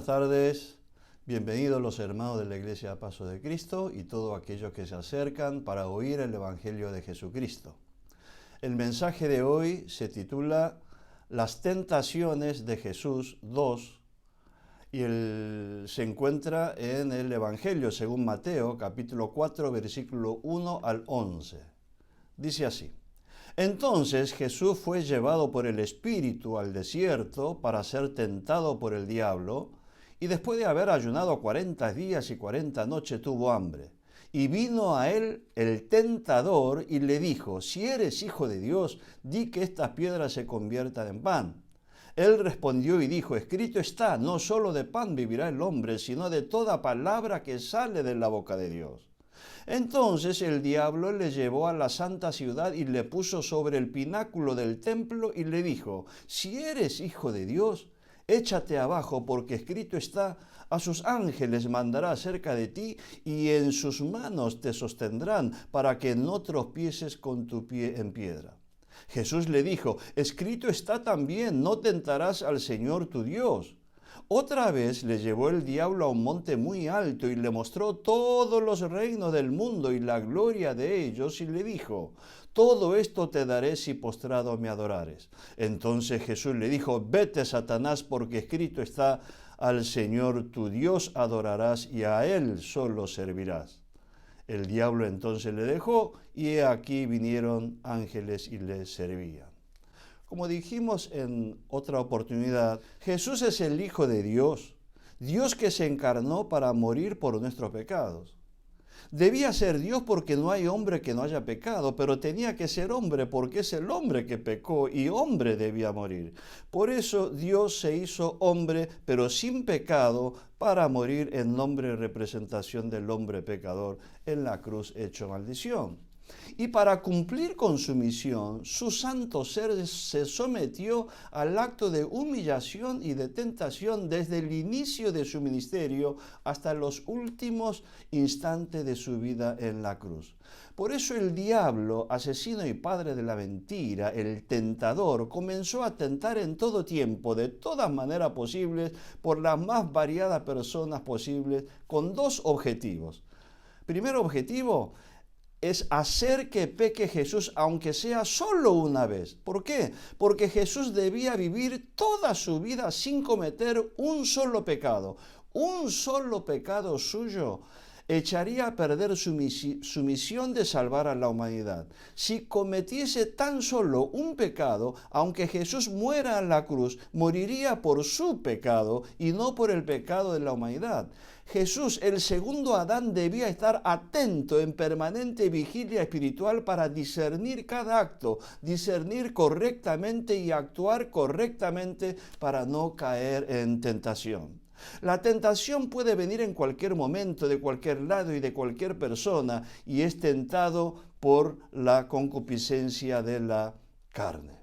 buenas tardes. Bienvenidos los hermanos de la Iglesia Paso de Cristo y todos aquellos que se acercan para oír el Evangelio de Jesucristo. El mensaje de hoy se titula Las tentaciones de Jesús 2 y se encuentra en el Evangelio según Mateo, capítulo 4, versículo 1 al 11. Dice así: Entonces Jesús fue llevado por el Espíritu al desierto para ser tentado por el diablo, y después de haber ayunado 40 días y 40 noches tuvo hambre. Y vino a él el tentador y le dijo: Si eres hijo de Dios, di que estas piedras se conviertan en pan. Él respondió y dijo: Escrito está, no solo de pan vivirá el hombre, sino de toda palabra que sale de la boca de Dios. Entonces el diablo le llevó a la santa ciudad y le puso sobre el pináculo del templo y le dijo: Si eres hijo de Dios, échate abajo, porque escrito está: a sus ángeles mandará cerca de ti, y en sus manos te sostendrán, para que no tropieces con tu pie en piedra. Jesús le dijo: Escrito está también: no tentarás al Señor tu Dios. Otra vez le llevó el diablo a un monte muy alto y le mostró todos los reinos del mundo y la gloria de ellos, y le dijo: Todo esto te daré si postrado me adorares. Entonces Jesús le dijo: Vete, Satanás, porque escrito está: al Señor tu Dios adorarás y a Él solo servirás. El diablo entonces le dejó, y he aquí vinieron ángeles y le servían. Como dijimos en otra oportunidad, Jesús es el Hijo de Dios, Dios que se encarnó para morir por nuestros pecados. Debía ser Dios porque no hay hombre que no haya pecado, pero tenía que ser hombre porque es el hombre que pecó y hombre debía morir. Por eso Dios se hizo hombre, pero sin pecado, para morir en nombre y representación del hombre pecador en la cruz hecho maldición. Y para cumplir con su misión, su santo ser se sometió al acto de humillación y de tentación desde el inicio de su ministerio hasta los últimos instantes de su vida en la cruz. Por eso el diablo, asesino y padre de la mentira, el tentador, comenzó a tentar en todo tiempo, de todas maneras posibles, por las más variadas personas posibles, con dos objetivos. Primer objetivo es hacer que peque Jesús, aunque sea solo una vez. ¿Por qué? Porque Jesús debía vivir toda su vida sin cometer un solo pecado. Un solo pecado suyo echaría a perder su misión de salvar a la humanidad. Si cometiese tan solo un pecado, aunque Jesús muera en la cruz, moriría por su pecado y no por el pecado de la humanidad. Jesús, el segundo Adán, debía estar atento en permanente vigilia espiritual para discernir cada acto, discernir correctamente y actuar correctamente para no caer en tentación. La tentación puede venir en cualquier momento, de cualquier lado y de cualquier persona, y es tentado por la concupiscencia de la carne.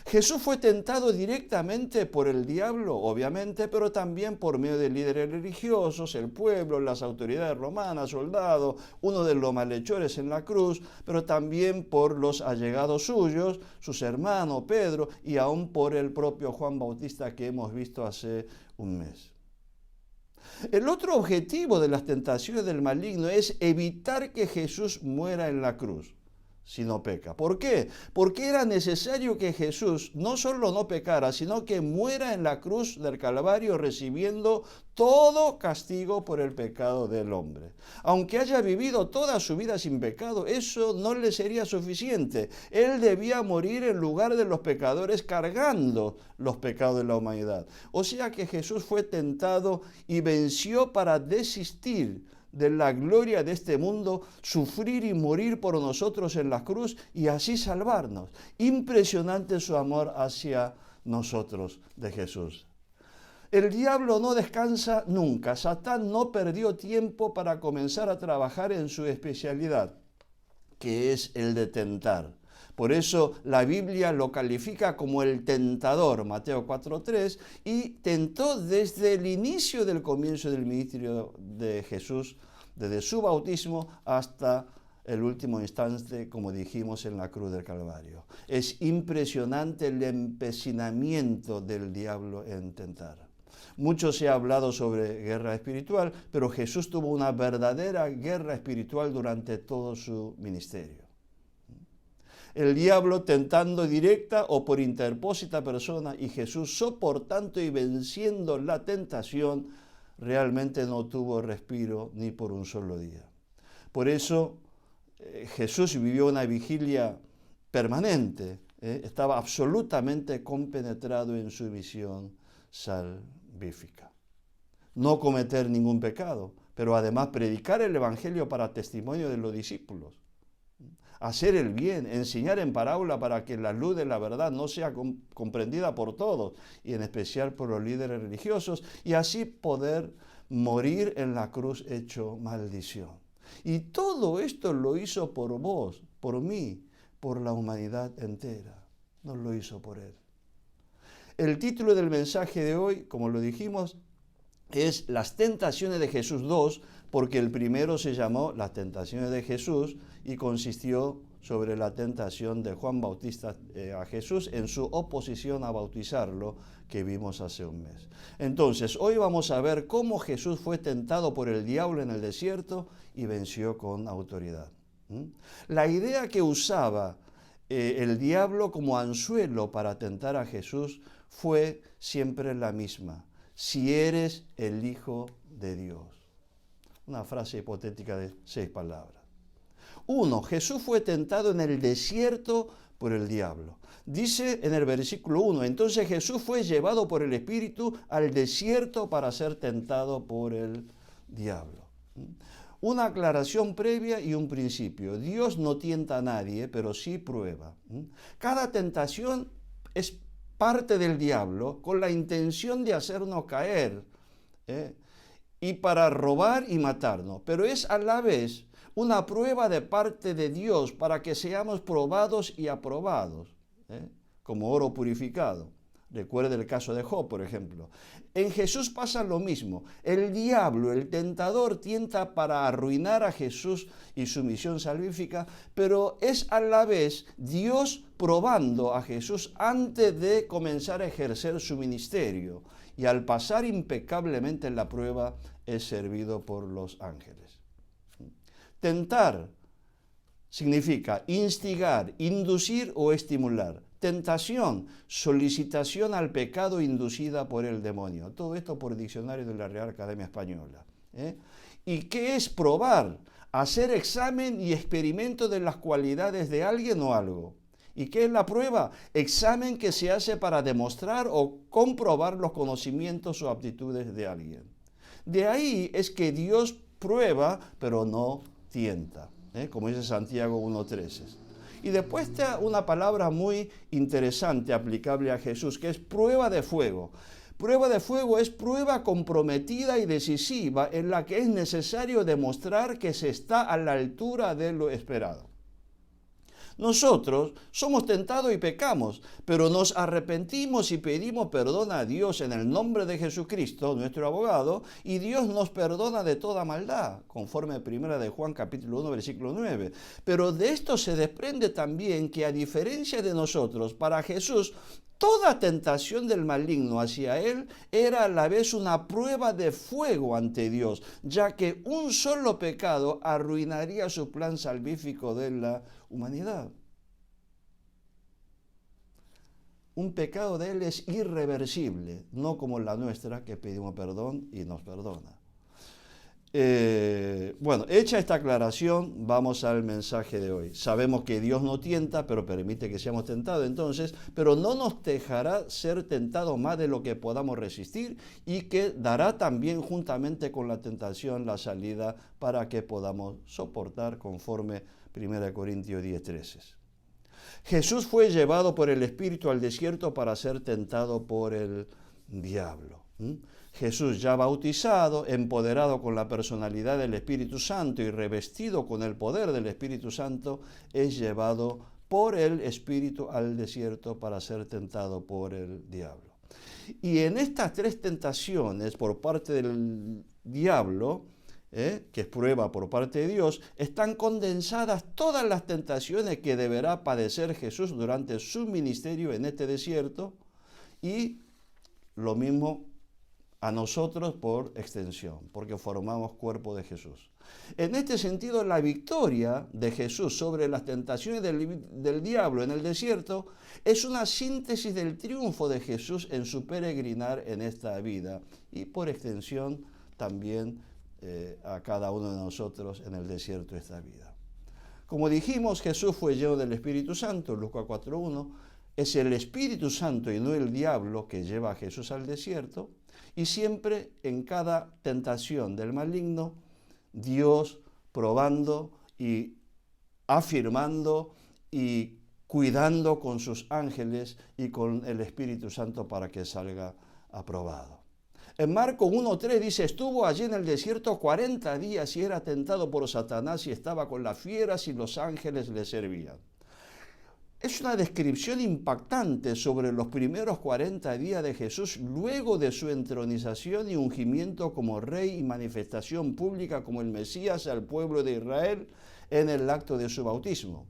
Jesús fue tentado directamente por el diablo, obviamente, pero también por medio de líderes religiosos, el pueblo, las autoridades romanas, soldados, uno de los malhechores en la cruz, pero también por los allegados suyos, sus hermanos, Pedro, y aún por el propio Juan Bautista que hemos visto hace un mes. El otro objetivo de las tentaciones del maligno es evitar que Jesús muera en la cruz si no peca. ¿Por qué? Porque era necesario que Jesús no solo no pecara, sino que muera en la cruz del Calvario recibiendo todo castigo por el pecado del hombre. Aunque haya vivido toda su vida sin pecado, eso no le sería suficiente. Él debía morir en lugar de los pecadores cargando los pecados de la humanidad. O sea que Jesús fue tentado y venció para desistir de la gloria de este mundo, sufrir y morir por nosotros en la cruz y así salvarnos. Impresionante su amor hacia nosotros de Jesús. El diablo no descansa nunca. Satán no perdió tiempo para comenzar a trabajar en su especialidad, que es el de tentar. Por eso la Biblia lo califica como el tentador, Mateo 4:3, y tentó desde el inicio del comienzo del ministerio de Jesús, desde su bautismo hasta el último instante, como dijimos, en la cruz del Calvario. Es impresionante el empecinamiento del diablo en tentar. Mucho se ha hablado sobre guerra espiritual, pero Jesús tuvo una verdadera guerra espiritual durante todo su ministerio. El diablo tentando directa o por interpósita persona, y Jesús soportando y venciendo la tentación, realmente no tuvo respiro ni por un solo día. Por eso Jesús vivió una vigilia permanente, estaba absolutamente compenetrado en su misión salvífica. No cometer ningún pecado, pero además predicar el Evangelio para testimonio de los discípulos. Hacer el bien, enseñar en parábola para que la luz de la verdad no sea comprendida por todos, y en especial por los líderes religiosos, y así poder morir en la cruz hecho maldición. Y todo esto lo hizo por vos, por mí, por la humanidad entera. No lo hizo por él. El título del mensaje de hoy, como lo dijimos, es Las tentaciones de Jesús 2, porque el primero se llamó Las tentaciones de Jesús y consistió sobre la tentación de Juan Bautista a Jesús en su oposición a bautizarlo, que vimos hace un mes. Entonces, hoy vamos a ver cómo Jesús fue tentado por el diablo en el desierto y venció con autoridad. La idea que usaba el diablo como anzuelo para tentar a Jesús fue siempre la misma: si eres el Hijo de Dios. Una frase hipotética de 6 palabras. 1. Jesús fue tentado en el desierto por el diablo. Dice en el versículo 1, entonces Jesús fue llevado por el Espíritu al desierto para ser tentado por el diablo. Una aclaración previa y un principio. Dios no tienta a nadie, pero sí prueba. Cada tentación es parte del diablo con la intención de hacernos caer y para robar y matarnos, pero es a la vez una prueba de parte de Dios para que seamos probados y aprobados, como oro purificado. Recuerde el caso de Job, por ejemplo. En Jesús pasa lo mismo. El diablo, el tentador, tienta para arruinar a Jesús y su misión salvífica, pero es a la vez Dios probando a Jesús antes de comenzar a ejercer su ministerio. Y al pasar impecablemente en la prueba, es servido por los ángeles. Tentar significa instigar, inducir o estimular. Tentación, solicitación al pecado inducida por el demonio. Todo esto por diccionario de la Real Academia Española. ¿Y qué es probar? Hacer examen y experimento de las cualidades de alguien o algo. ¿Y qué es la prueba? Examen que se hace para demostrar o comprobar los conocimientos o aptitudes de alguien. De ahí es que Dios prueba, pero no tienta, como dice Santiago 1:13. Y después está una palabra muy interesante aplicable a Jesús, que es prueba de fuego. Prueba de fuego es prueba comprometida y decisiva en la que es necesario demostrar que se está a la altura de lo esperado. Nosotros somos tentados y pecamos, pero nos arrepentimos y pedimos perdón a Dios en el nombre de Jesucristo, nuestro abogado, y Dios nos perdona de toda maldad, conforme a 1 de Juan capítulo 1, versículo 9. Pero de esto se desprende también que, a diferencia de nosotros, para Jesús, toda tentación del maligno hacia él era a la vez una prueba de fuego ante Dios, ya que un solo pecado arruinaría su plan salvífico de la humanidad. Un pecado de él es irreversible, no como la nuestra, que pedimos perdón y nos perdona. Bueno, hecha esta aclaración, vamos al mensaje de hoy. Sabemos que Dios no tienta, pero permite que seamos tentados entonces, pero no nos dejará ser tentados más de lo que podamos resistir, y que dará también juntamente con la tentación la salida para que podamos soportar, conforme 1 Corintios 10:13. Jesús fue llevado por el Espíritu al desierto para ser tentado por el diablo. Jesús, ya bautizado, empoderado con la personalidad del Espíritu Santo y revestido con el poder del Espíritu Santo, es llevado por el Espíritu al desierto para ser tentado por el diablo. Y en estas 3 tentaciones por parte del diablo, que es prueba por parte de Dios, están condensadas todas las tentaciones que deberá padecer Jesús durante su ministerio en este desierto, y lo mismo a nosotros por extensión, porque formamos cuerpo de Jesús. En este sentido, la victoria de Jesús sobre las tentaciones del diablo en el desierto es una síntesis del triunfo de Jesús en su peregrinar en esta vida y por extensión también a cada uno de nosotros en el desierto de esta vida. Como dijimos, Jesús fue lleno del Espíritu Santo, Lucas 4:1, es el Espíritu Santo y no el diablo que lleva a Jesús al desierto, y siempre en cada tentación del maligno, Dios probando y afirmando y cuidando con sus ángeles y con el Espíritu Santo para que salga aprobado. En Marcos 1:3 dice, estuvo allí en el desierto 40 días y era tentado por Satanás y estaba con las fieras y los ángeles le servían. Es una descripción impactante sobre los primeros 40 días de Jesús luego de su entronización y ungimiento como rey y manifestación pública como el Mesías al pueblo de Israel en el acto de su bautismo.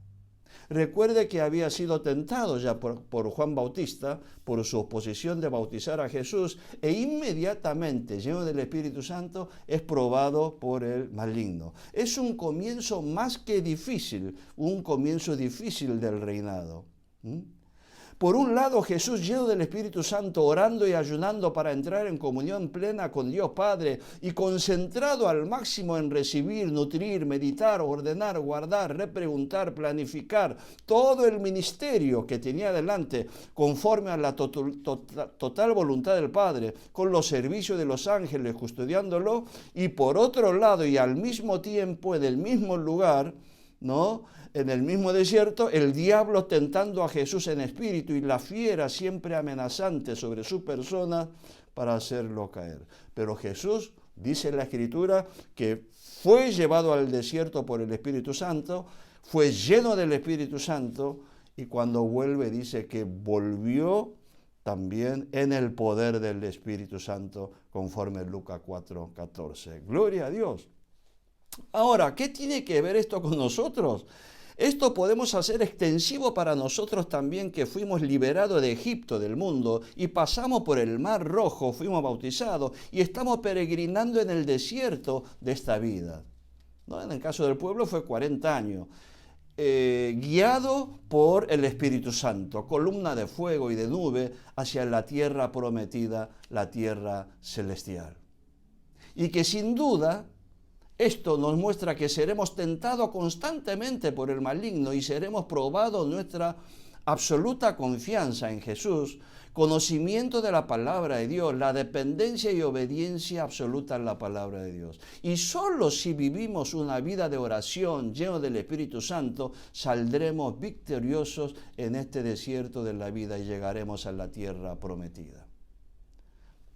Recuerde que había sido tentado ya por Juan Bautista por su oposición de bautizar a Jesús e inmediatamente, lleno del Espíritu Santo, es probado por el maligno. Es un comienzo más que difícil, un comienzo difícil del reinado. Por un lado, Jesús lleno del Espíritu Santo, orando y ayunando para entrar en comunión plena con Dios Padre y concentrado al máximo en recibir, nutrir, meditar, ordenar, guardar, repreguntar, planificar todo el ministerio que tenía delante conforme a la total voluntad del Padre, con los servicios de los ángeles custodiándolo, y por otro lado y al mismo tiempo en el mismo lugar, ¿no?, en el mismo desierto, el diablo tentando a Jesús en espíritu y la fiera siempre amenazante sobre su persona para hacerlo caer. Pero Jesús, dice la Escritura, que fue llevado al desierto por el Espíritu Santo, fue lleno del Espíritu Santo y cuando vuelve dice que volvió también en el poder del Espíritu Santo, conforme Lucas 4:14. Gloria a Dios. Ahora, ¿qué tiene que ver esto con nosotros? Esto podemos hacer extensivo para nosotros también, que fuimos liberados de Egipto, del mundo, y pasamos por el Mar Rojo, fuimos bautizados y estamos peregrinando en el desierto de esta vida, ¿no? En el caso del pueblo fue 40 años, guiado por el Espíritu Santo, columna de fuego y de nube hacia la tierra prometida, la tierra celestial. Y que sin duda esto nos muestra que seremos tentados constantemente por el maligno y seremos probados nuestra absoluta confianza en Jesús, conocimiento de la palabra de Dios, la dependencia y obediencia absoluta en la palabra de Dios. Y solo si vivimos una vida de oración lleno del Espíritu Santo, saldremos victoriosos en este desierto de la vida y llegaremos a la tierra prometida.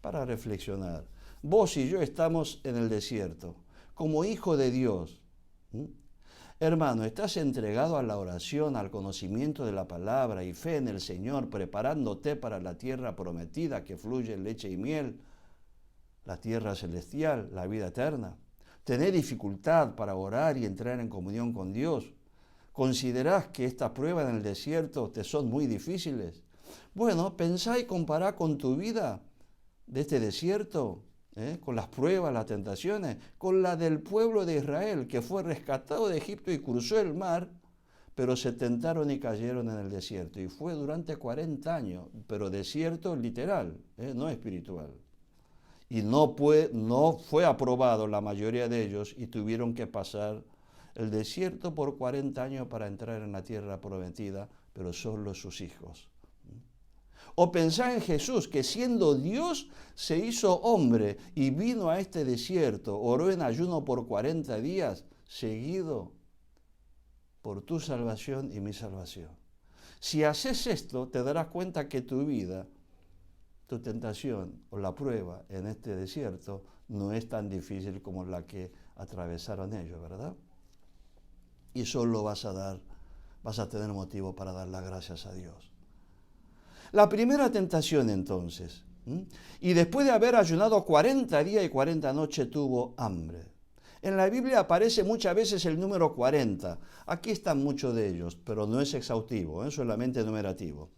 Para reflexionar, vos y yo estamos en el desierto. Como hijo de Dios, hermano, ¿estás entregado a la oración, al conocimiento de la palabra y fe en el Señor, preparándote para la tierra prometida que fluye leche y miel, la tierra celestial, la vida eterna? ¿Tenés dificultad para orar y entrar en comunión con Dios? ¿Considerás que estas pruebas en el desierto te son muy difíciles? Bueno, pensá y compará con tu vida de este desierto, con las pruebas, las tentaciones, con la del pueblo de Israel, que fue rescatado de Egipto y cruzó el mar, pero se tentaron y cayeron en el desierto. Y fue durante 40 años, pero desierto literal, no espiritual. Y no fue aprobado la mayoría de ellos y tuvieron que pasar el desierto por 40 años para entrar en la tierra prometida, pero solo sus hijos. O pensá en Jesús, que siendo Dios se hizo hombre y vino a este desierto, oró en ayuno por 40 días, seguido por tu salvación y mi salvación. Si haces esto, te darás cuenta que tu vida, tu tentación o la prueba en este desierto no es tan difícil como la que atravesaron ellos, ¿verdad? Y solo vas a tener motivo para dar las gracias a Dios. La primera tentación entonces, y después de haber ayunado 40 días y 40 noches tuvo hambre. En la Biblia aparece muchas veces el número 40. Aquí están muchos de ellos, pero no es exhaustivo, es solamente numerativo.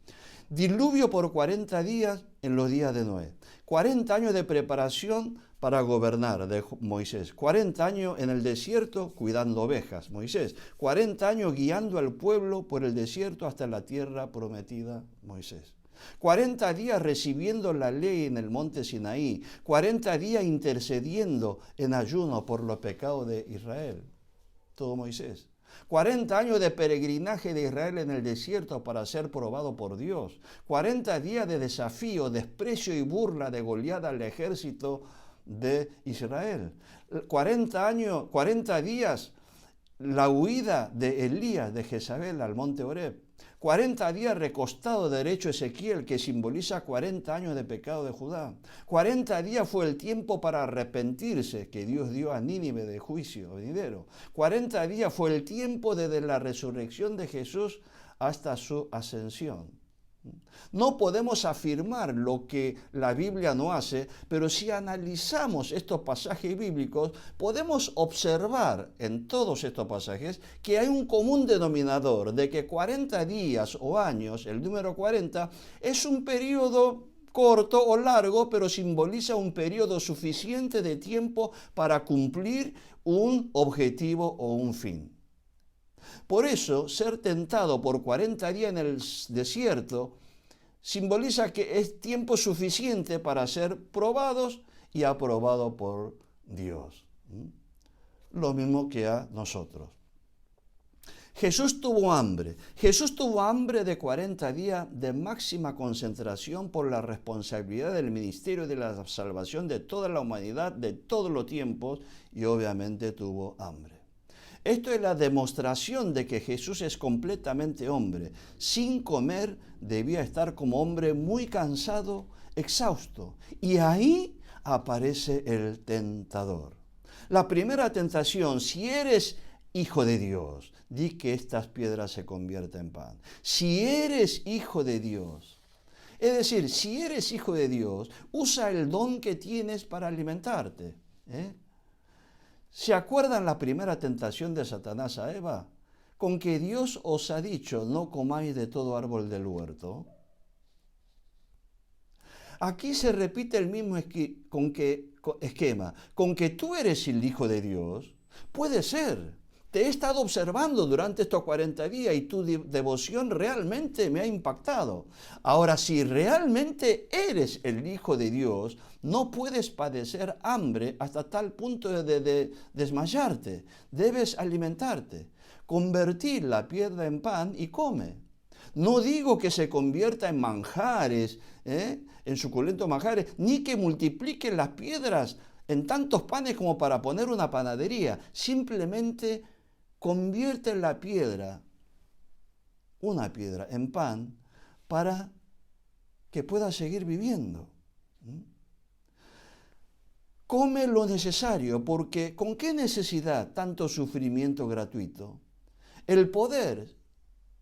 Diluvio por 40 días en los días de Noé. 40 años de preparación para gobernar de Moisés. 40 años en el desierto cuidando ovejas, Moisés. 40 años guiando al pueblo por el desierto hasta la tierra prometida, Moisés. 40 días recibiendo la ley en el monte Sinaí. 40 días intercediendo en ayuno por los pecados de Israel. Todo Moisés. 40 años de peregrinaje de Israel en el desierto para ser probado por Dios. 40 días de desafío, desprecio y burla de Goliat al ejército de Israel. 40 días la huida de Elías de Jezabel al monte Horeb. 40 días recostado derecho Ezequiel, que simboliza 40 años de pecado de Judá. 40 días fue el tiempo para arrepentirse que Dios dio a Nínive de juicio venidero. 40 días fue el tiempo desde la resurrección de Jesús hasta su ascensión. No podemos afirmar lo que la Biblia no hace, pero si analizamos estos pasajes bíblicos, podemos observar en todos estos pasajes que hay un común denominador de que 40 días o años, el número 40, es un periodo corto o largo, pero simboliza un periodo suficiente de tiempo para cumplir un objetivo o un fin. Por eso, ser tentado por 40 días en el desierto simboliza que es tiempo suficiente para ser probados y aprobados por Dios. Lo mismo que a nosotros. Jesús tuvo hambre. Jesús tuvo hambre de 40 días de máxima concentración por la responsabilidad del ministerio de la salvación de toda la humanidad, de todos los tiempos, y obviamente tuvo hambre. Esto es la demostración de que Jesús es completamente hombre. Sin comer debía estar como hombre muy cansado, exhausto. Y ahí aparece el tentador. La primera tentación, si eres hijo de Dios, di que estas piedras se conviertan en pan. Si eres hijo de Dios, es decir, si eres hijo de Dios, usa el don que tienes para alimentarte. ¿Se acuerdan la primera tentación de Satanás a Eva? Con que Dios os ha dicho, no comáis de todo árbol del huerto. Aquí se repite el mismo esquema. Con que tú eres el Hijo de Dios, puede ser. Te he estado observando durante estos 40 días y tu devoción realmente me ha impactado. Ahora, si realmente eres el Hijo de Dios, no puedes padecer hambre hasta tal punto de desmayarte. Debes alimentarte. Convertir la piedra en pan y come. No digo que se convierta en manjares, en suculentos manjares, ni que multiplique las piedras en tantos panes como para poner una panadería. Simplemente convierte la piedra, una piedra, en pan para que pueda seguir viviendo. Come lo necesario, porque ¿con qué necesidad tanto sufrimiento gratuito? El poder,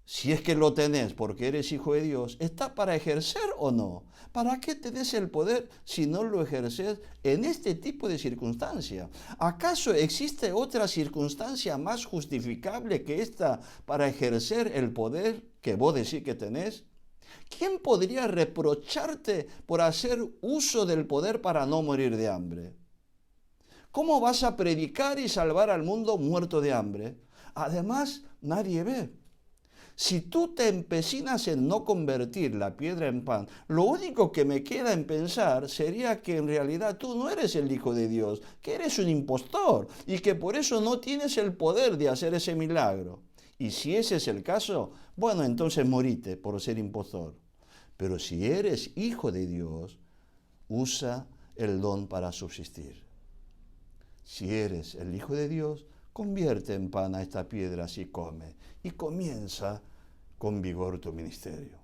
si es que lo tenés porque eres hijo de Dios, ¿está para ejercer o no? ¿Para qué tenés el poder si no lo ejerces en este tipo de circunstancia? ¿Acaso existe otra circunstancia más justificable que esta para ejercer el poder que vos decís que tenés? ¿Quién podría reprocharte por hacer uso del poder para no morir de hambre? ¿Cómo vas a predicar y salvar al mundo muerto de hambre? Además, nadie ve. Si tú te empecinas en no convertir la piedra en pan, lo único que me queda en pensar sería que en realidad tú no eres el Hijo de Dios, que eres un impostor y que por eso no tienes el poder de hacer ese milagro. Y si ese es el caso, bueno, entonces morite por ser impostor. Pero si eres hijo de Dios, usa el don para subsistir. Si eres el Hijo de Dios, convierte en pan a esta piedra y come. Y comienza con vigor tu ministerio.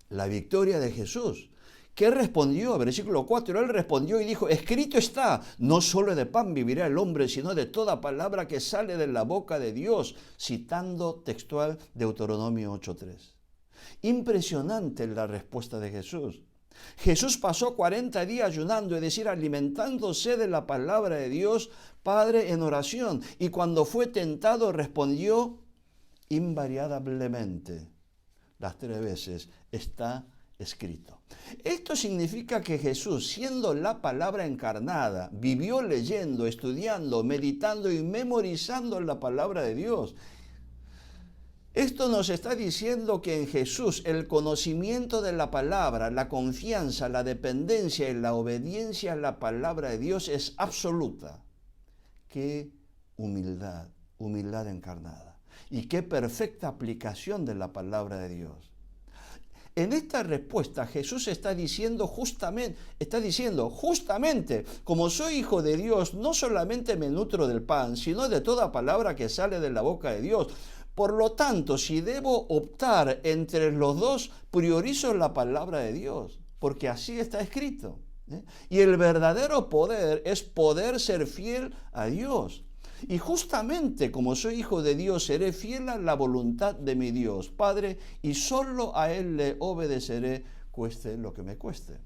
La victoria de Jesús. ¿Qué respondió? Versículo 4, Él respondió y dijo, escrito está, no solo de pan vivirá el hombre, sino de toda palabra que sale de la boca de Dios, citando textual Deuteronomio 8:3. Impresionante la respuesta de Jesús. Jesús pasó 40 días ayunando, es decir, alimentándose de la palabra de Dios, Padre, en oración. Y cuando fue tentado, respondió invariablemente, las 3 veces, está escrito. Esto significa que Jesús, siendo la palabra encarnada, vivió leyendo, estudiando, meditando y memorizando la palabra de Dios. Esto nos está diciendo que en Jesús el conocimiento de la palabra, la confianza, la dependencia y la obediencia a la palabra de Dios es absoluta. Qué humildad, humildad encarnada. Y qué perfecta aplicación de la palabra de Dios. En esta respuesta Jesús está diciendo justamente, como soy hijo de Dios, no solamente me nutro del pan, sino de toda palabra que sale de la boca de Dios. Por lo tanto, si debo optar entre los dos, priorizo la palabra de Dios, porque así está escrito. Y el verdadero poder es poder ser fiel a Dios. Y justamente como soy hijo de Dios, seré fiel a la voluntad de mi Dios, Padre, y solo a Él le obedeceré, cueste lo que me cueste.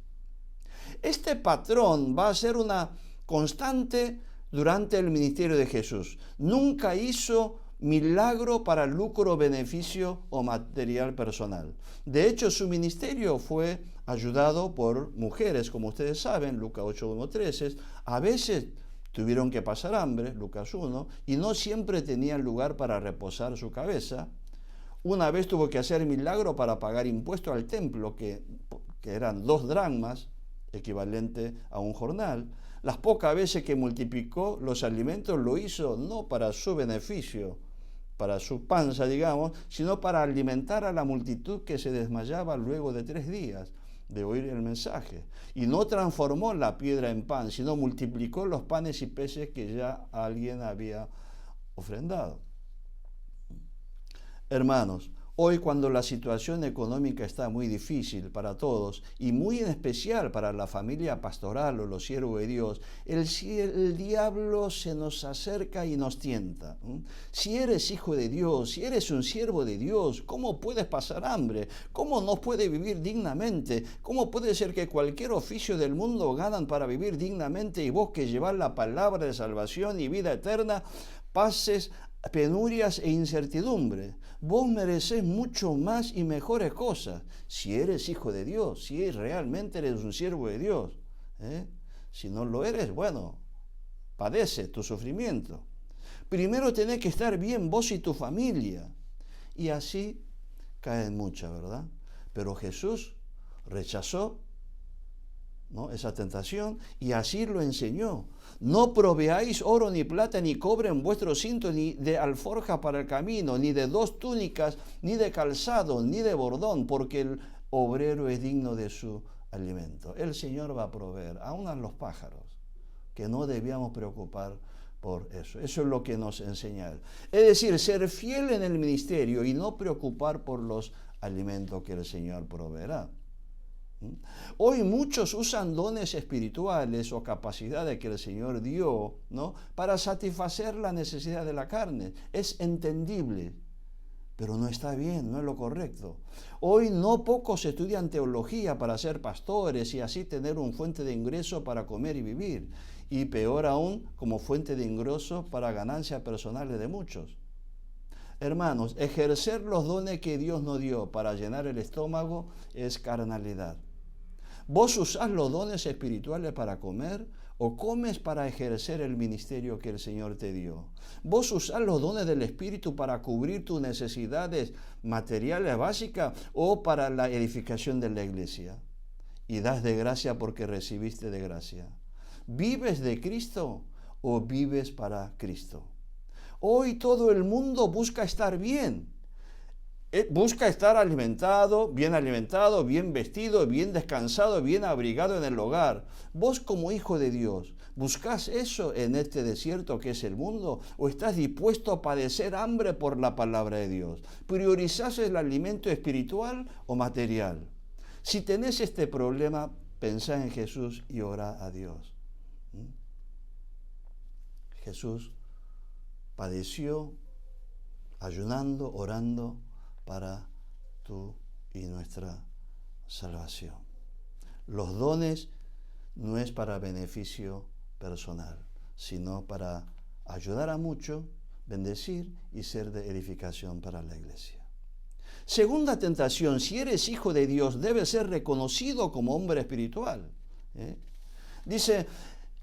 Este patrón va a ser una constante durante el ministerio de Jesús. Nunca hizo milagro para lucro, beneficio o material personal. De hecho, su ministerio fue ayudado por mujeres, como ustedes saben, Lucas 8:1-13. A veces tuvieron que pasar hambre, Lucas 1, y no siempre tenían lugar para reposar su cabeza. Una vez tuvo que hacer milagro para pagar impuestos al templo, que eran 2 dracmas, equivalente a un jornal. Las pocas veces que multiplicó los alimentos lo hizo no para su beneficio, para su panza, digamos, sino para alimentar a la multitud que se desmayaba luego de 3 días de oír el mensaje. Y no transformó la piedra en pan, sino multiplicó los panes y peces que ya alguien había ofrendado. Hermanos, hoy cuando la situación económica está muy difícil para todos y muy en especial para la familia pastoral o los siervos de Dios, el diablo se nos acerca y nos tienta. Si eres hijo de Dios, si eres un siervo de Dios, ¿cómo puedes pasar hambre? ¿Cómo no puedes vivir dignamente? ¿Cómo puede ser que cualquier oficio del mundo ganan para vivir dignamente y vos que llevas la palabra de salvación y vida eterna pases penurias e incertidumbre? Vos merecés mucho más y mejores cosas si eres hijo de Dios, si realmente eres un siervo de Dios. Si no lo eres, bueno, padece tu sufrimiento. Primero tenés que estar bien vos y tu familia. Y así caen muchas, ¿verdad? Pero Jesús rechazó, ¿no?, esa tentación y así lo enseñó. No proveáis oro ni plata ni cobre en vuestro cinto, ni de alforja para el camino, ni de 2 túnicas, ni de calzado, ni de bordón, porque el obrero es digno de su alimento. El Señor va a proveer, aún a los pájaros, que no debíamos preocupar por eso. Eso es lo que nos enseña Él. Es decir, ser fiel en el ministerio y no preocupar por los alimentos que el Señor proveerá. Hoy muchos usan dones espirituales o capacidades que el Señor dio, ¿no?, para satisfacer la necesidad de la carne. Es entendible, pero no está bien, no es lo correcto. Hoy no pocos estudian teología para ser pastores y así tener una fuente de ingreso para comer y vivir. Y peor aún, como fuente de ingreso para ganancias personales de muchos. Hermanos, ejercer los dones que Dios nos dio para llenar el estómago es carnalidad. ¿Vos usás los dones espirituales para comer o comes para ejercer el ministerio que el Señor te dio? ¿Vos usás los dones del Espíritu para cubrir tus necesidades materiales básicas o para la edificación de la iglesia? Y das de gracia porque recibiste de gracia. ¿Vives de Cristo o vives para Cristo? Hoy todo el mundo busca estar bien. Busca estar alimentado, bien vestido, bien descansado, bien abrigado en el hogar. Vos como hijo de Dios, ¿buscás eso en este desierto que es el mundo? ¿O estás dispuesto a padecer hambre por la palabra de Dios? ¿Priorizás el alimento espiritual o material? Si tenés este problema, pensá en Jesús y orá a Dios. Jesús padeció ayunando, orando para tu y nuestra salvación. Los dones no es para beneficio personal, sino para ayudar a muchos, bendecir y ser de edificación para la iglesia. Segunda tentación, si eres hijo de Dios, debes ser reconocido como hombre espiritual. Dice,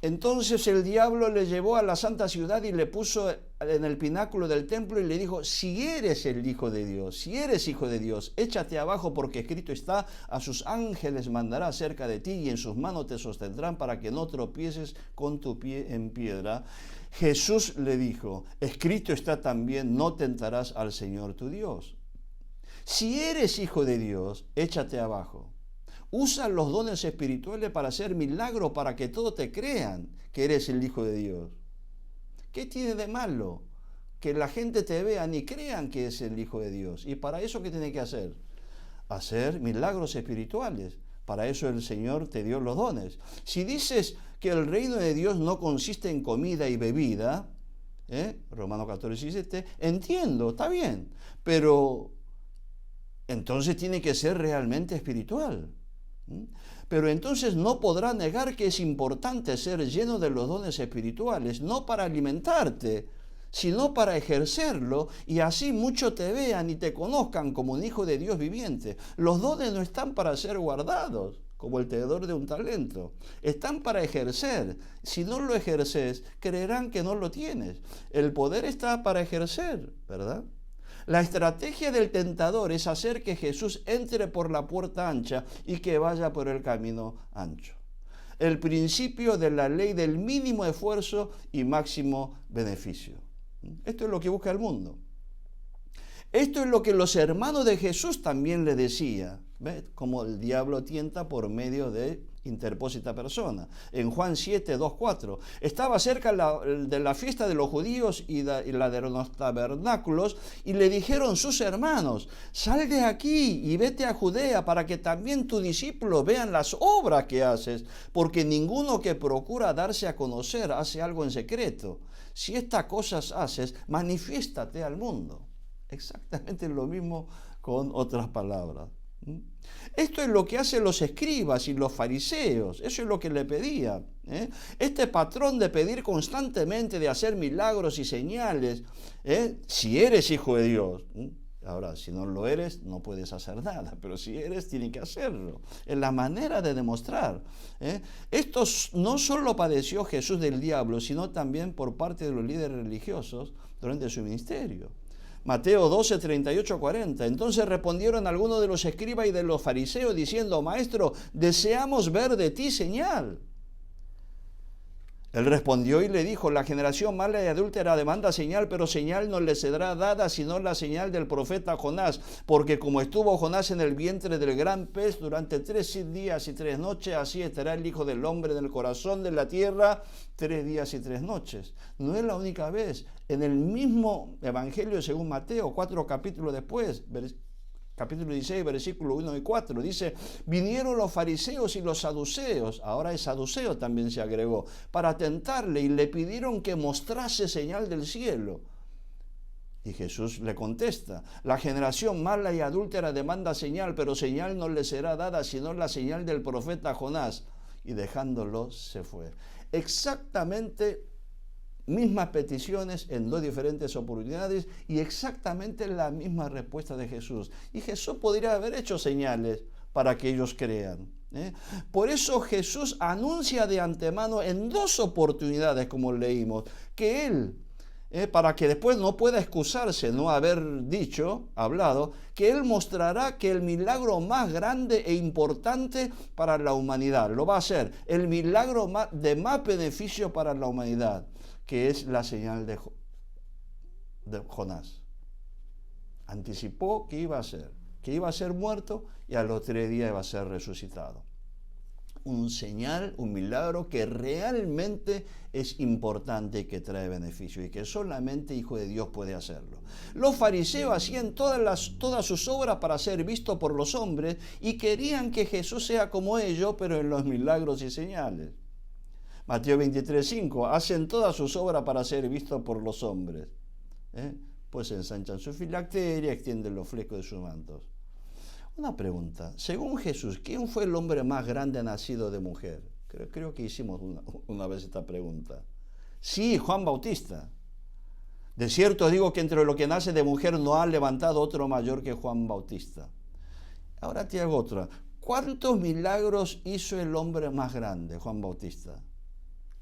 entonces el diablo le llevó a la santa ciudad y le puso en el pináculo del templo y le dijo, si eres el hijo de Dios, si eres hijo de Dios, échate abajo porque escrito está, a sus ángeles mandará cerca de ti y en sus manos te sostendrán para que no tropieces con tu pie en piedra. Jesús le dijo, escrito está también, no tentarás al Señor tu Dios. Si eres hijo de Dios, échate abajo. Usa los dones espirituales para hacer milagros, para que todos te crean que eres el hijo de Dios. ¿Qué tiene de malo? Que la gente te vea y crean que es el hijo de Dios. ¿Y para eso qué tiene que hacer? Hacer milagros espirituales. Para eso el Señor te dio los dones. Si dices que el reino de Dios no consiste en comida y bebida, Romanos 14:17, entiendo, está bien, pero entonces tiene que ser realmente espiritual. Pero entonces no podrá negar que es importante ser lleno de los dones espirituales, no para alimentarte, sino para ejercerlo, y así muchos te vean y te conozcan como un hijo de Dios viviente. Los dones no están para ser guardados, como el tenedor de un talento. Están para ejercer. Si no lo ejerces, creerán que no lo tienes. El poder está para ejercer, ¿verdad? La estrategia del tentador es hacer que Jesús entre por la puerta ancha y que vaya por el camino ancho. El principio de la ley del mínimo esfuerzo y máximo beneficio. Esto es lo que busca el mundo. Esto es lo que los hermanos de Jesús también le decían. ¿Ves? Como el diablo tienta por medio de interpósita persona. En Juan 7, 2, 4. Estaba cerca de la fiesta de los judíos y la de los tabernáculos, y le dijeron sus hermanos, sal de aquí y vete a Judea para que también tus discípulos vean las obras que haces, porque ninguno que procura darse a conocer hace algo en secreto. Si estas cosas haces, manifiéstate al mundo. Exactamente lo mismo con otras palabras. Esto es lo que hacen los escribas y los fariseos, eso es lo que le pedían. Este patrón de pedir constantemente, de hacer milagros y señales, si eres hijo de Dios. Ahora, si no lo eres, no puedes hacer nada, pero si eres, tienes que hacerlo. Es la manera de demostrar. Esto no solo padeció Jesús del diablo, sino también por parte de los líderes religiosos durante su ministerio. Mateo 12, 38, 40. Entonces respondieron algunos de los escribas y de los fariseos diciendo, Maestro, deseamos ver de ti señal. Él respondió y le dijo, la generación mala y adúltera demanda señal, pero señal no le será dada sino la señal del profeta Jonás, porque como estuvo Jonás en el vientre del gran pez durante 3 días y 3 noches, así estará el Hijo del Hombre en el corazón de la tierra 3 días y 3 noches. No es la única vez. En el mismo Evangelio según Mateo, 4 capítulos después, capítulo 16, versículo 1 y 4, dice, vinieron los fariseos y los saduceos, ahora el saduceo también se agregó, para tentarle y le pidieron que mostrase señal del cielo. Y Jesús le contesta, la generación mala y adúltera demanda señal, pero señal no le será dada sino la señal del profeta Jonás. Y dejándolo se fue. Exactamente mismas peticiones en 2 diferentes oportunidades y exactamente la misma respuesta de Jesús. Y Jesús podría haber hecho señales para que ellos crean. Por eso Jesús anuncia de antemano en 2 oportunidades, como leímos, que Él, para que después no pueda excusarse no haber hablado, que Él mostrará que el milagro más grande e importante para la humanidad, lo va a hacer, el milagro de más beneficio para la humanidad, que es la señal de Jonás. Anticipó que iba a ser muerto y a los 3 días iba a ser resucitado. Un señal, un milagro que realmente es importante y que trae beneficio y que solamente Hijo de Dios puede hacerlo. Los fariseos hacían todas sus obras para ser vistos por los hombres y querían que Jesús sea como ellos, pero en los milagros y señales. Mateo 23, 5, hacen todas sus obras para ser vistos por los hombres. Pues ensanchan su filacteria, extienden los flecos de sus mantos. Una pregunta. Según Jesús, ¿quién fue el hombre más grande nacido de mujer? Creo que hicimos una vez esta pregunta. Sí, Juan Bautista. De cierto digo que entre lo que nace de mujer no ha levantado otro mayor que Juan Bautista. Ahora te hago otra. ¿Cuántos milagros hizo el hombre más grande, Juan Bautista?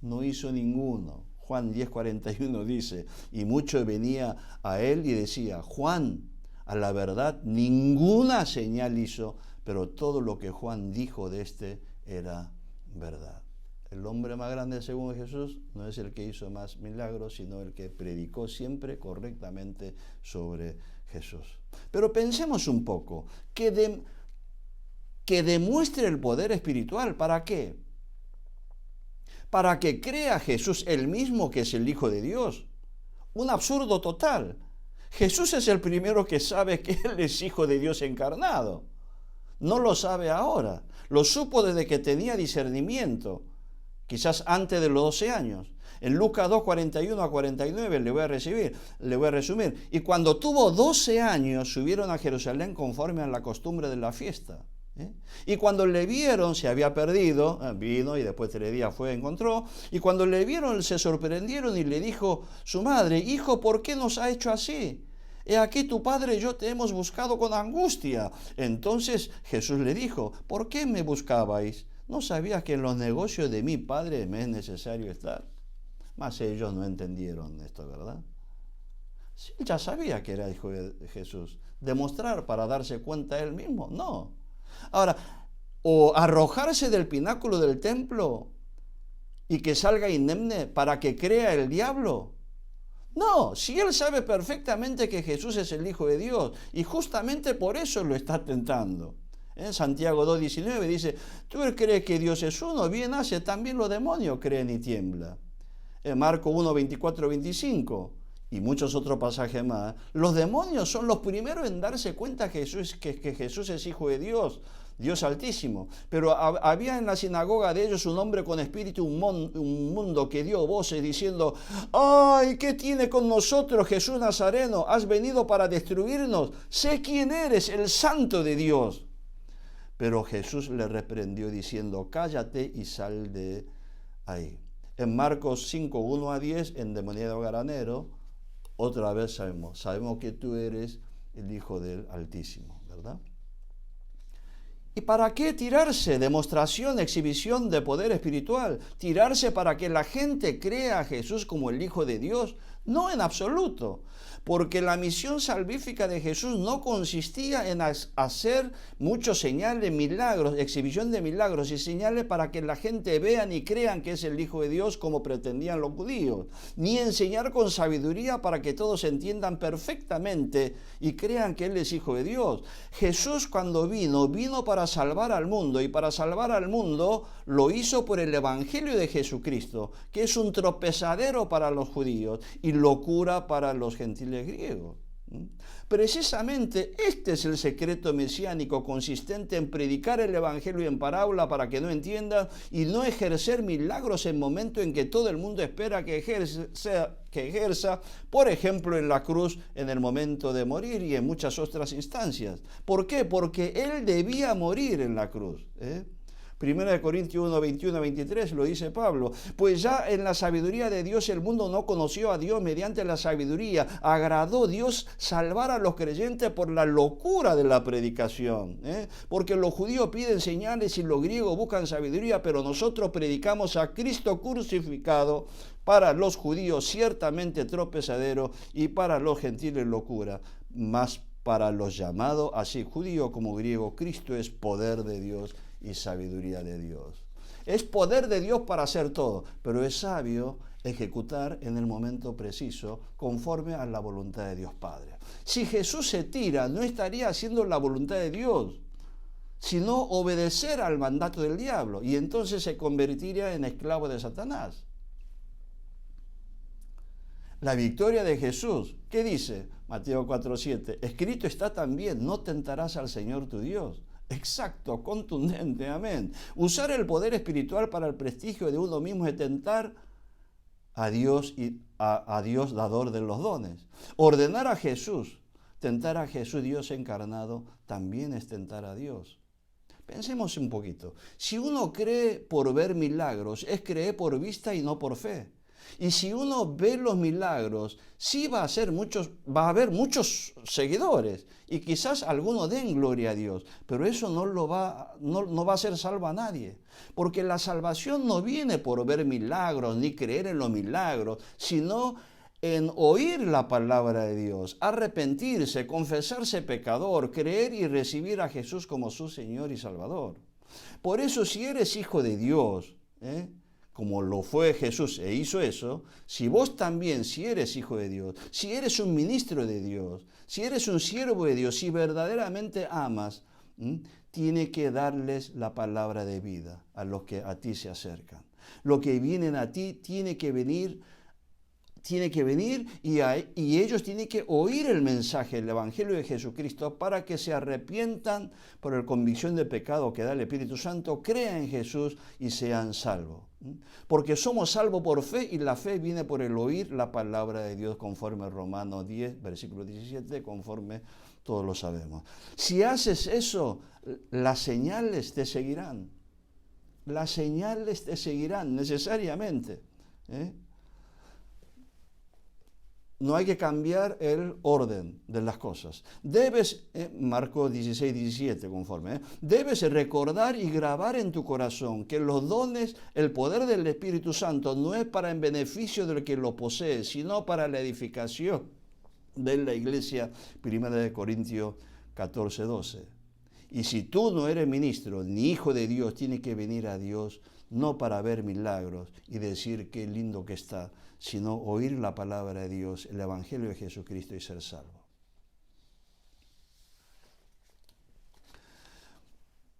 No hizo ninguno. Juan 10:41 dice, y mucho venía a él y decía, Juan, a la verdad, ninguna señal hizo, pero todo lo que Juan dijo de este era verdad. El hombre más grande según Jesús no es el que hizo más milagros, sino el que predicó siempre correctamente sobre Jesús. Pero pensemos un poco, que demuestre el poder espiritual, ¿para qué? Para que crea Jesús él mismo que es el Hijo de Dios. Un absurdo total. Jesús es el primero que sabe que Él es Hijo de Dios encarnado. No lo sabe ahora. Lo supo desde que tenía discernimiento, quizás antes de los 12 años. En Lucas 2:41-49 le voy a resumir. Y cuando tuvo 12 años, subieron a Jerusalén conforme a la costumbre de la fiesta. Y cuando le vieron, se había perdido, vino y después 3 días fue, encontró, y cuando le vieron se sorprendieron y le dijo su madre, hijo, ¿por qué nos ha hecho así? He aquí tu padre y yo te hemos buscado con angustia. Entonces Jesús le dijo, ¿por qué me buscabais? ¿No sabías que en los negocios de mi padre me es necesario estar? Mas ellos no entendieron esto, ¿verdad? Sí, ya sabía que era hijo de Jesús. ¿Demostrar para darse cuenta él mismo? No. Ahora, o arrojarse del pináculo del templo y que salga indemne para que crea el diablo. No, si él sabe perfectamente que Jesús es el Hijo de Dios y justamente por eso lo está tentando. En Santiago 2:19 dice, tú crees que Dios es uno, bien hace, también los demonios creen y tiemblan. En Marcos 1:24-25 y muchos otros pasajes más, los demonios son los primeros en darse cuenta que Jesús es Hijo de Dios, Dios Altísimo. Pero había en la sinagoga de ellos un hombre con espíritu inmundo que dio voces diciendo, ¡ay, qué tiene con nosotros Jesús Nazareno! Has venido para destruirnos, sé quién eres, el Santo de Dios. Pero Jesús le reprendió diciendo, cállate y sal de ahí. En Marcos 5:1-10, endemoniado garanero, otra vez sabemos que tú eres el Hijo del Altísimo, ¿verdad? ¿Y para qué tirarse? Demostración, exhibición de poder espiritual. Tirarse para que la gente crea a Jesús como el Hijo de Dios. No, en absoluto. Porque la misión salvífica de Jesús no consistía en hacer muchos señales, milagros, exhibición de milagros y señales para que la gente vean y crean que es el Hijo de Dios como pretendían los judíos. Ni enseñar con sabiduría para que todos entiendan perfectamente y crean que Él es Hijo de Dios. Jesús cuando vino para salvar al mundo y para salvar al mundo lo hizo por el Evangelio de Jesucristo, que es un tropezadero para los judíos y locura para los gentiles griegos. Precisamente este es el secreto mesiánico consistente en predicar el Evangelio en parábola para que no entiendan y no ejercer milagros en momento en que todo el mundo espera que ejerza, por ejemplo en la cruz en el momento de morir y en muchas otras instancias. ¿Por qué? Porque Él debía morir en la cruz. 1 Corintios 1:21-23 lo dice Pablo, pues ya en la sabiduría de Dios el mundo no conoció a Dios mediante la sabiduría, agradó Dios salvar a los creyentes por la locura de la predicación, porque los judíos piden señales y los griegos buscan sabiduría, pero nosotros predicamos a Cristo crucificado, para los judíos ciertamente tropezadero y para los gentiles locura, mas para los llamados, así judío como griego, Cristo es poder de Dios y sabiduría de Dios. Es poder de Dios para hacer todo, pero es sabio ejecutar en el momento preciso conforme a la voluntad de Dios Padre. Si Jesús se tira, no estaría haciendo la voluntad de Dios, sino obedecer al mandato del diablo, y entonces se convertiría en esclavo de Satanás. La victoria de Jesús, ¿qué dice? Mateo 4:7, escrito está también, no tentarás al Señor tu Dios. Exacto, contundente, amén. Usar el poder espiritual para el prestigio de uno mismo es tentar a Dios y a Dios dador de los dones. Ordenar a Jesús Tentar a Jesús, Dios encarnado, también es tentar a Dios. Pensemos un poquito. Si uno cree por ver milagros, es creer por vista y no por fe. Y si uno ve los milagros, sí va a haber muchos seguidores. Y quizás algunos den gloria a Dios. Pero eso no va a hacer salvo a nadie. Porque la salvación no viene por ver milagros ni creer en los milagros, sino en oír la palabra de Dios, arrepentirse, confesarse pecador, creer y recibir a Jesús como su Señor y Salvador. Por eso, si eres hijo de Dios, como lo fue Jesús e hizo eso, si vos también, si eres hijo de Dios, si eres un ministro de Dios, si eres un siervo de Dios, si verdaderamente amas, tiene que darles la palabra de vida a los que a ti se acercan. Lo que vienen a ti tiene que venir y ellos tienen que oír el mensaje, el Evangelio de Jesucristo, para que se arrepientan por la convicción de pecado que da el Espíritu Santo, crean en Jesús y sean salvos. Porque somos salvos por fe y la fe viene por el oír la palabra de Dios, conforme a Romanos 10, versículo 17, conforme todos lo sabemos. Si haces eso, las señales te seguirán. Las señales te seguirán necesariamente. No hay que cambiar el orden de las cosas. Debes, Marcos 16, 17, conforme, debes recordar y grabar en tu corazón que los dones, el poder del Espíritu Santo no es para en beneficio del que lo posee, sino para la edificación de la iglesia. 1 Corintios 14, 12. Y si tú no eres ministro ni hijo de Dios, tienes que venir a Dios no para ver milagros y decir qué lindo que está, sino oír la palabra de Dios, el Evangelio de Jesucristo y ser salvo.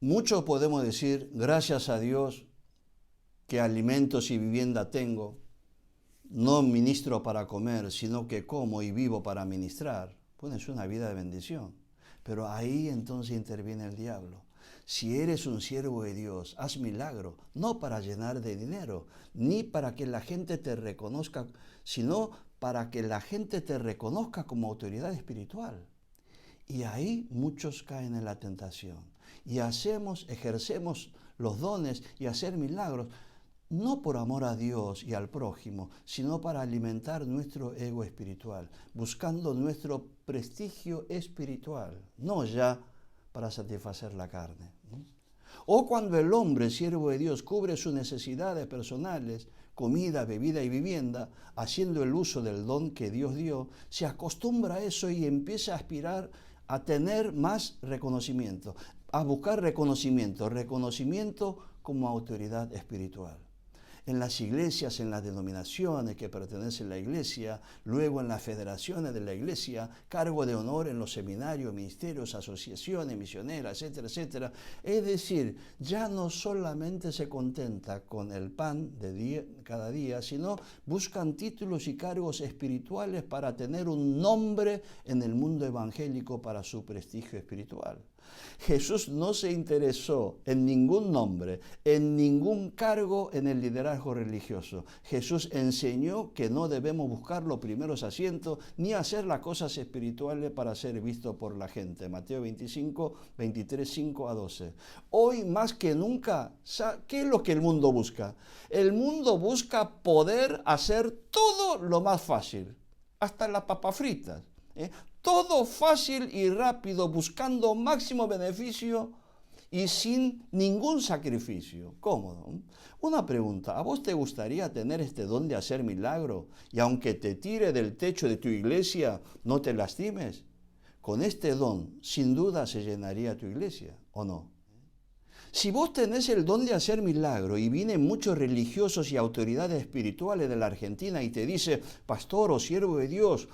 Muchos podemos decir, gracias a Dios, que alimentos y vivienda tengo, no ministro para comer, sino que como y vivo para ministrar. Pues es una vida de bendición. Pero ahí entonces interviene el diablo. Si eres un siervo de Dios, haz milagro, no para llenar de dinero, ni para que la gente te reconozca, sino para que la gente te reconozca como autoridad espiritual. Y ahí muchos caen en la tentación. Y ejercemos los dones y hacer milagros, no por amor a Dios y al prójimo, sino para alimentar nuestro ego espiritual, buscando nuestro prestigio espiritual, no ya para satisfacer la carne. O cuando el hombre, siervo de Dios, cubre sus necesidades personales, comida, bebida y vivienda, haciendo el uso del don que Dios dio, se acostumbra a eso y empieza a aspirar a tener más reconocimiento, a buscar reconocimiento como autoridad espiritual. En las iglesias, en las denominaciones que pertenecen a la iglesia, luego en las federaciones de la iglesia, cargo de honor en los seminarios, ministerios, asociaciones, misioneras, etcétera, etcétera. Es decir, ya no solamente se contenta con el pan de cada día, sino buscan títulos y cargos espirituales para tener un nombre en el mundo evangélico para su prestigio espiritual. Jesús no se interesó en ningún nombre, en ningún cargo en el liderazgo religioso. Jesús enseñó que no debemos buscar los primeros asientos ni hacer las cosas espirituales para ser visto por la gente. Mateo 25, 23, 5 a 12. Hoy más que nunca, ¿qué es lo que el mundo busca? El mundo busca poder hacer todo lo más fácil, hasta las papas fritas. Todo fácil y rápido, buscando máximo beneficio y sin ningún sacrificio. Cómodo. Una pregunta, ¿a vos te gustaría tener este don de hacer milagro y aunque te tire del techo de tu iglesia, no te lastimes? Con este don, sin duda se llenaría tu iglesia, ¿o no? Si vos tenés el don de hacer milagro y vienen muchos religiosos y autoridades espirituales de la Argentina y te dice, pastor o siervo de Dios,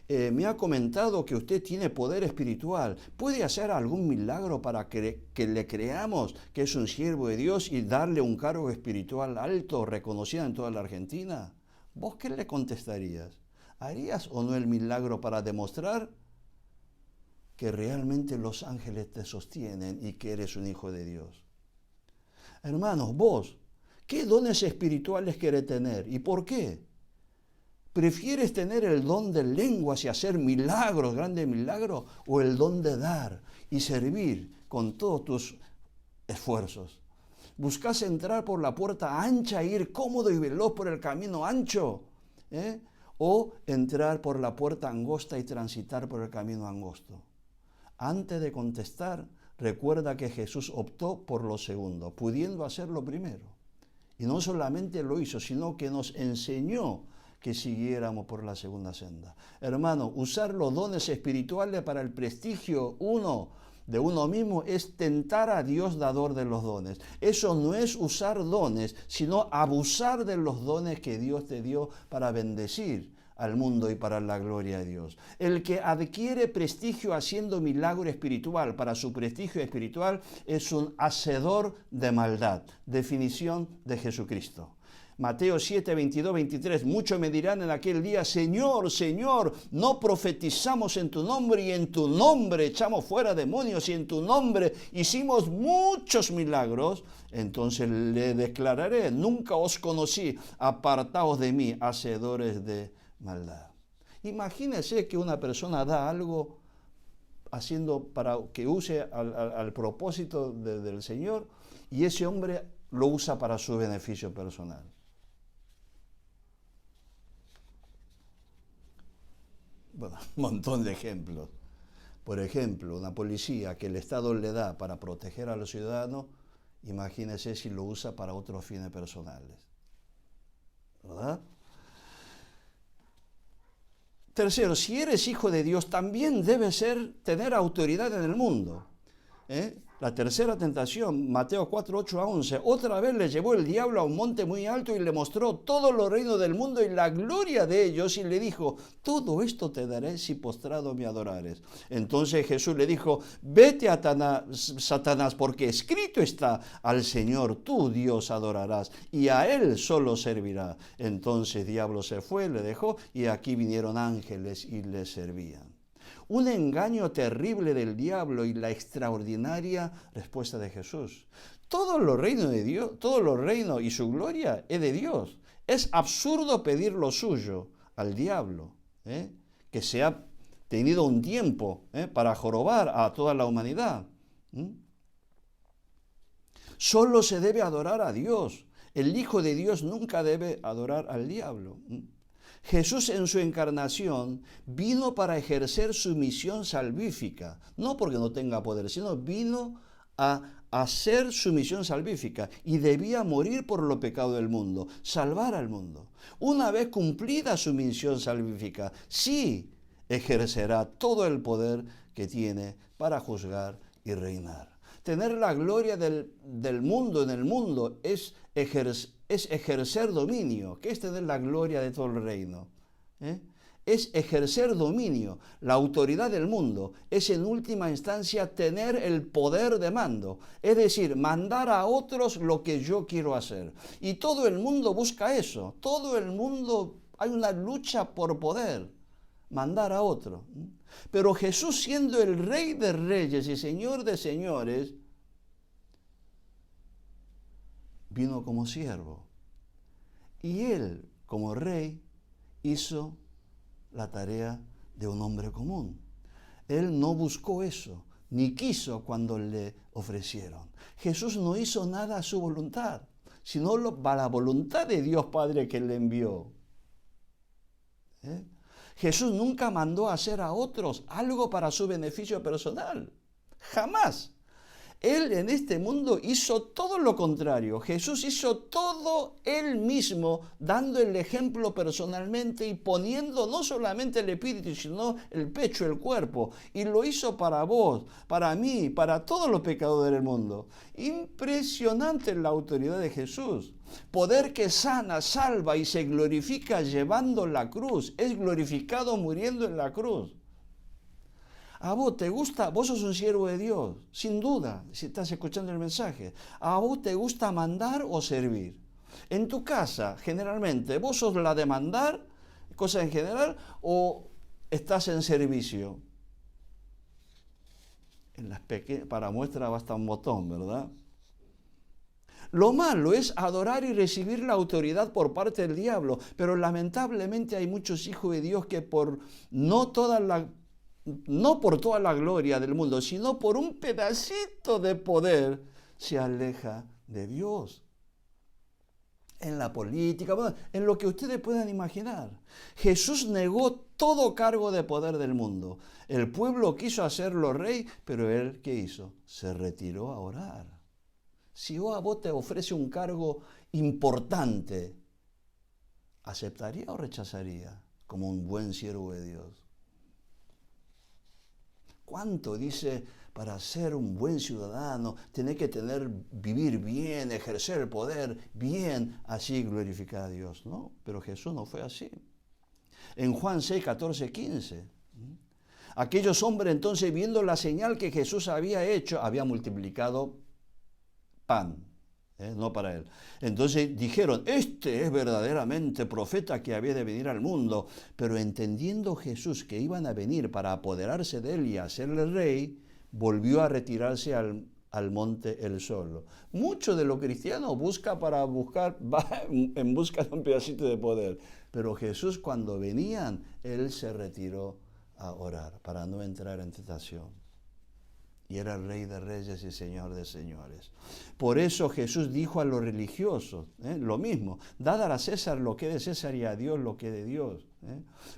me ha comentado que usted tiene poder espiritual, ¿puede hacer algún milagro para que le creamos que es un siervo de Dios y darle un cargo espiritual alto, reconocido en toda la Argentina? ¿Vos qué le contestarías? ¿Harías o no el milagro para demostrar que realmente los ángeles te sostienen y que eres un hijo de Dios? Hermanos, vos, ¿qué dones espirituales querés tener y por qué? ¿Prefieres tener el don de lenguas y hacer milagros, grandes milagros, o el don de dar y servir con todos tus esfuerzos? ¿Buscas entrar por la puerta ancha e ir cómodo y veloz por el camino ancho? ¿O entrar por la puerta angosta y transitar por el camino angosto? Antes de contestar, recuerda que Jesús optó por lo segundo, pudiendo hacerlo primero. Y no solamente lo hizo, sino que nos enseñó que siguiéramos por la segunda senda. Hermano, usar los dones espirituales para el prestigio de uno mismo es tentar a Dios dador de los dones. Eso no es usar dones, sino abusar de los dones que Dios te dio para bendecir al mundo y para la gloria de Dios. El que adquiere prestigio haciendo milagro espiritual para su prestigio espiritual es un hacedor de maldad. Definición de Jesucristo. Mateo 7, 22, 23. Muchos me dirán en aquel día: Señor, Señor, no profetizamos en tu nombre, y en tu nombre echamos fuera demonios, y en tu nombre hicimos muchos milagros. Entonces le declararé: nunca os conocí, apartaos de mí, hacedores de maldad. Imagínese que una persona da algo haciendo para que use al propósito del Señor, y ese hombre lo usa para su beneficio personal. Bueno, un montón de ejemplos. Por ejemplo, una policía que el Estado le da para proteger a los ciudadanos, imagínese si lo usa para otros fines personales. ¿Verdad? Tercero, si eres hijo de Dios, también debes tener autoridad en el mundo. La tercera tentación, Mateo 4, 8 a 11. Otra vez le llevó el diablo a un monte muy alto y le mostró todos los reinos del mundo y la gloria de ellos, y le dijo: todo esto te daré si postrado me adorares. Entonces Jesús le dijo: vete a Satanás, porque escrito está: al Señor tu Dios adorarás y a Él solo servirá. Entonces diablo se fue, le dejó, y aquí vinieron ángeles y le servían. Un engaño terrible del diablo y la extraordinaria respuesta de Jesús. Todos los reinos de Dios, todos los reinos y su gloria es de Dios. Es absurdo pedir lo suyo al diablo, que se ha tenido un tiempo para jorobar a toda la humanidad. Solo se debe adorar a Dios. El Hijo de Dios nunca debe adorar al diablo. Jesús en su encarnación vino para ejercer su misión salvífica, no porque no tenga poder, sino vino a hacer su misión salvífica, y debía morir por los pecados del mundo, salvar al mundo. Una vez cumplida su misión salvífica, sí ejercerá todo el poder que tiene para juzgar y reinar. Tener la gloria del mundo en el mundo es ejercer dominio. ¿Qué es tener la gloria de todo el reino? Es ejercer dominio. La autoridad del mundo es en última instancia tener el poder de mando. Es decir, mandar a otros lo que yo quiero hacer. Y todo el mundo busca eso. Todo el mundo, hay una lucha por poder. Mandar a otro. Pero Jesús, siendo el Rey de Reyes y Señor de Señores, vino como siervo. Y Él, como Rey, hizo la tarea de un hombre común. Él no buscó eso, ni quiso cuando le ofrecieron. Jesús no hizo nada a su voluntad, sino a la voluntad de Dios Padre que le envió. Jesús nunca mandó a hacer a otros algo para su beneficio personal. Jamás. Él en este mundo hizo todo lo contrario. Jesús hizo todo Él mismo, dando el ejemplo personalmente y poniendo no solamente el espíritu, sino el pecho, el cuerpo. Y lo hizo para vos, para mí, para todos los pecadores del mundo. Impresionante la autoridad de Jesús. Poder que sana, salva y se glorifica llevando la cruz. Es glorificado muriendo en la cruz. ¿A vos te gusta? Vos sos un siervo de Dios, sin duda, si estás escuchando el mensaje. ¿A vos te gusta mandar o servir? En tu casa, generalmente, ¿vos sos la de mandar, cosas en general, o estás en servicio? Para muestra basta un botón, ¿verdad? Lo malo es adorar y recibir la autoridad por parte del diablo, pero lamentablemente hay muchos hijos de Dios que no por toda la gloria del mundo, sino por un pedacito de poder, se aleja de Dios. En la política, en lo que ustedes puedan imaginar. Jesús negó todo cargo de poder del mundo. El pueblo quiso hacerlo rey, pero él, ¿qué hizo? Se retiró a orar. Si a vos te ofrece un cargo importante, ¿aceptaría o rechazaría como un buen siervo de Dios? ¿Cuánto dice para ser un buen ciudadano? Tenés que vivir bien, ejercer el poder bien, así glorificar a Dios. No, pero Jesús no fue así. En Juan 6, 14, 15, aquellos hombres entonces, viendo la señal que Jesús había hecho, había multiplicado pan, no para él. Entonces dijeron, este es verdaderamente profeta que había de venir al mundo. Pero entendiendo Jesús que iban a venir para apoderarse de él y hacerle rey, volvió a retirarse al monte él solo. Mucho de lo cristiano va en busca de un pedacito de poder. Pero Jesús, cuando venían, él se retiró a orar para no entrar en tentación. Y era el Rey de Reyes y Señor de Señores. Por eso Jesús dijo a los religiosos, lo mismo, dad a César lo que es de César y a Dios lo que es de Dios.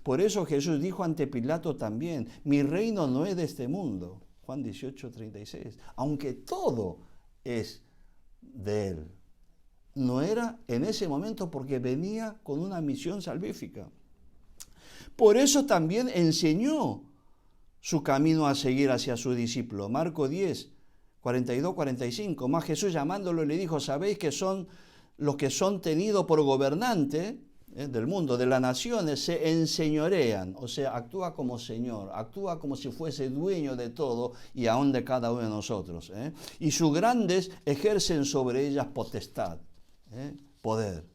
Por eso Jesús dijo ante Pilato también, mi reino no es de este mundo. Juan 18, 36. Aunque todo es de él. No era en ese momento porque venía con una misión salvífica. Por eso también enseñó su camino a seguir hacia su discípulo. Marcos 10, 42, 45. Más Jesús llamándolo le dijo, sabéis que son los que son tenidos por gobernantes del mundo, de las naciones, se enseñorean, o sea, actúa como Señor, actúa como si fuese dueño de todo y aún de cada uno de nosotros. Y sus grandes ejercen sobre ellas potestad, poder,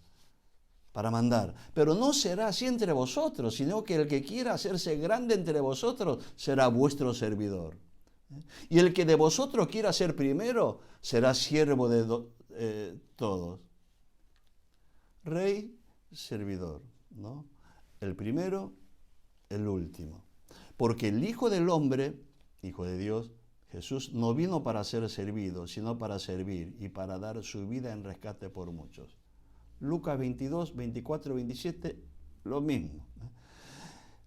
para mandar. Pero no será así entre vosotros, sino que el que quiera hacerse grande entre vosotros será vuestro servidor. Y el que de vosotros quiera ser primero será siervo de todos. Rey, servidor, ¿no? El primero, el último. Porque el Hijo del Hombre, Hijo de Dios, Jesús, no vino para ser servido, sino para servir y para dar su vida en rescate por muchos. Lucas 22, 24, 27, lo mismo.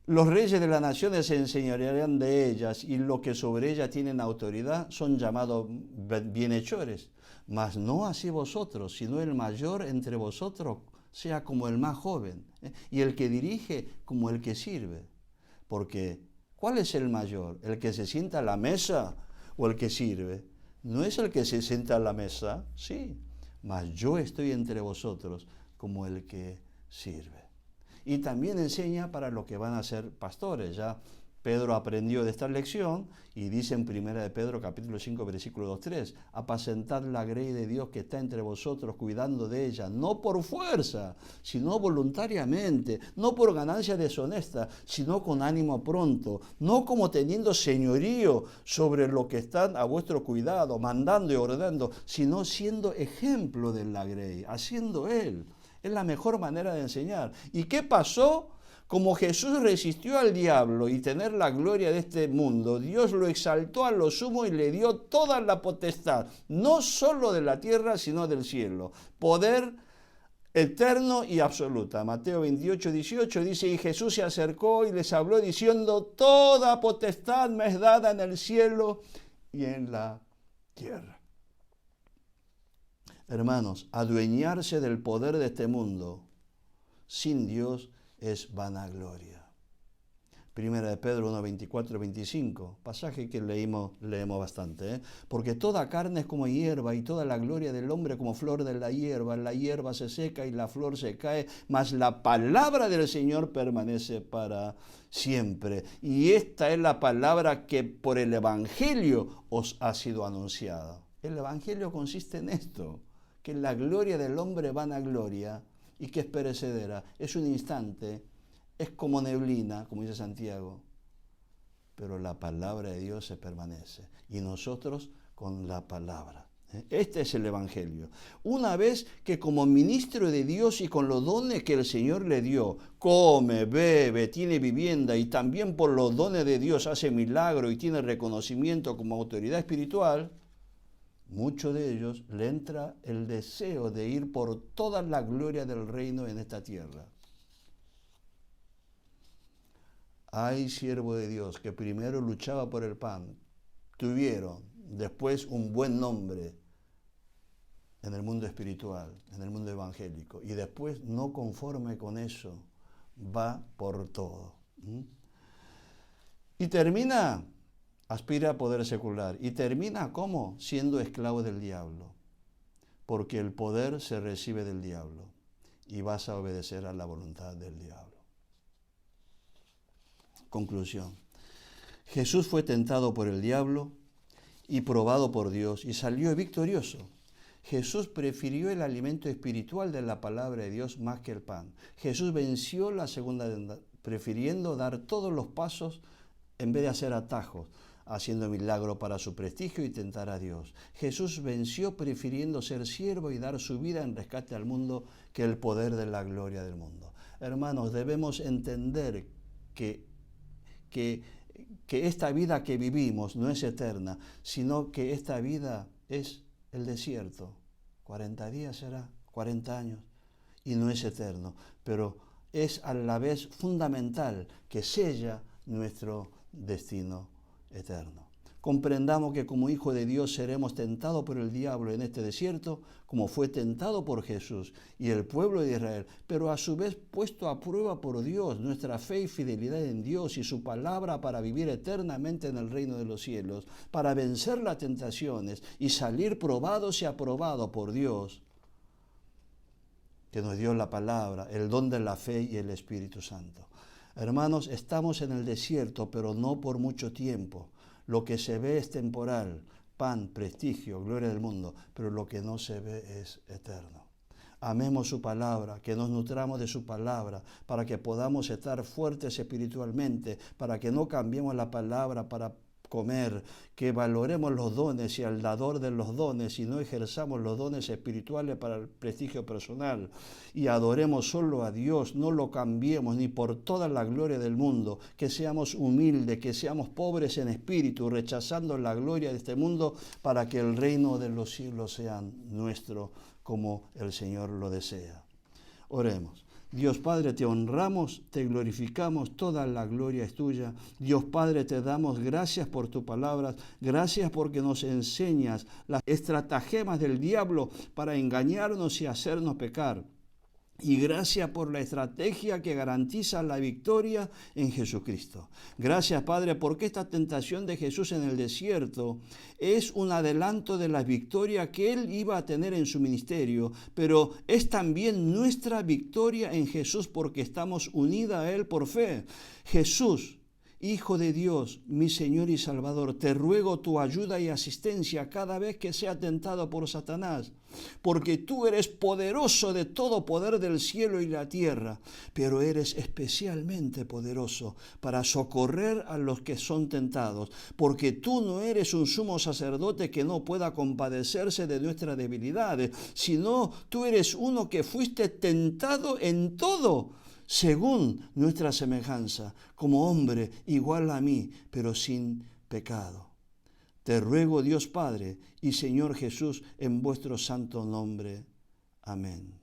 Los reyes de las naciones se enseñorearán de ellas y los que sobre ellas tienen autoridad son llamados bienhechores. Mas no así vosotros, sino el mayor entre vosotros sea como el más joven, y el que dirige como el que sirve. Porque, ¿cuál es el mayor? ¿El que se sienta a la mesa o el que sirve? ¿No es el que se sienta a la mesa? Sí, mas yo estoy entre vosotros como el que sirve. Y también enseña para los que van a ser pastores. Ya Pedro aprendió de esta lección y dice en 1 de Pedro capítulo 5 versículo 2-3, apacentad la grey de Dios que está entre vosotros, cuidando de ella, no por fuerza, sino voluntariamente, no por ganancia deshonesta, sino con ánimo pronto, no como teniendo señorío sobre lo que están a vuestro cuidado, mandando y ordenando, sino siendo ejemplo de la grey, haciendo él. Es la mejor manera de enseñar. ¿Y qué pasó? Como Jesús resistió al diablo y tener la gloria de este mundo, Dios lo exaltó a lo sumo y le dio toda la potestad, no solo de la tierra, sino del cielo. Poder eterno y absoluta. Mateo 28, 18 dice, y Jesús se acercó y les habló diciendo, toda potestad me es dada en el cielo y en la tierra. Hermanos, adueñarse del poder de este mundo sin Dios es vanagloria. Primera de Pedro 1, 24, 25, pasaje que leemos bastante. Porque toda carne es como hierba y toda la gloria del hombre como flor de la hierba se seca y la flor se cae, mas la palabra del Señor permanece para siempre. Y esta es la palabra que por el Evangelio os ha sido anunciada. El Evangelio consiste en esto, que la gloria del hombre vanagloria y que es perecedera, es un instante, es como neblina, como dice Santiago, pero la palabra de Dios se permanece, y nosotros con la palabra. Este es el Evangelio. Una vez que como ministro de Dios y con los dones que el Señor le dio, come, bebe, tiene vivienda y también por los dones de Dios hace milagro y tiene reconocimiento como autoridad espiritual, muchos de ellos le entra el deseo de ir por toda la gloria del reino en esta tierra. Hay siervo de Dios que primero luchaba por el pan, tuvieron después un buen nombre en el mundo espiritual, en el mundo evangélico, y después, no conforme con eso, va por todo. Y termina, aspira a poder secular, y termina ¿cómo? Siendo esclavo del diablo, porque el poder se recibe del diablo, y vas a obedecer a la voluntad del diablo. Conclusión. Jesús fue tentado por el diablo y probado por Dios y salió victorioso. Jesús prefirió el alimento espiritual de la palabra de Dios más que el pan. Jesús venció la segunda prefiriendo dar todos los pasos en vez de hacer atajos, haciendo milagro para su prestigio y tentar a Dios. Jesús venció prefiriendo ser siervo y dar su vida en rescate al mundo que el poder de la gloria del mundo. Hermanos, debemos entender que esta vida que vivimos no es eterna, sino que esta vida es el desierto. 40 días será, 40 años, y no es eterno, pero es a la vez fundamental que sella nuestro destino eterno. Comprendamos que como hijos de Dios seremos tentados por el diablo en este desierto, como fue tentado por Jesús y el pueblo de Israel, pero a su vez puesto a prueba por Dios, nuestra fe y fidelidad en Dios y su palabra para vivir eternamente en el reino de los cielos, para vencer las tentaciones y salir probados y aprobados por Dios, que nos dio la palabra, el don de la fe y el Espíritu Santo. Hermanos, estamos en el desierto, pero no por mucho tiempo. Lo que se ve es temporal, pan, prestigio, gloria del mundo, pero lo que no se ve es eterno. Amemos su palabra, que nos nutramos de su palabra, para que podamos estar fuertes espiritualmente, para que no cambiemos la palabra para comer, que valoremos los dones y al dador de los dones y no ejerzamos los dones espirituales para el prestigio personal y adoremos solo a Dios, no lo cambiemos ni por toda la gloria del mundo, que seamos humildes, que seamos pobres en espíritu, rechazando la gloria de este mundo para que el reino de los cielos sea nuestro como el Señor lo desea. Oremos. Dios Padre, te honramos, te glorificamos, toda la gloria es tuya. Dios Padre, te damos gracias por tus palabras, gracias porque nos enseñas las estratagemas del diablo para engañarnos y hacernos pecar. Y gracias por la estrategia que garantiza la victoria en Jesucristo. Gracias, Padre, porque esta tentación de Jesús en el desierto es un adelanto de la victoria que Él iba a tener en su ministerio, pero es también nuestra victoria en Jesús porque estamos unidos a Él por fe. Jesús, Hijo de Dios, mi Señor y Salvador, te ruego tu ayuda y asistencia cada vez que sea tentado por Satanás, porque tú eres poderoso de todo poder del cielo y la tierra, pero eres especialmente poderoso para socorrer a los que son tentados, porque tú no eres un sumo sacerdote que no pueda compadecerse de nuestras debilidades, sino tú eres uno que fuiste tentado en todo, según nuestra semejanza, como hombre igual a mí, pero sin pecado. Te ruego, Dios Padre y Señor Jesús, en vuestro santo nombre. Amén.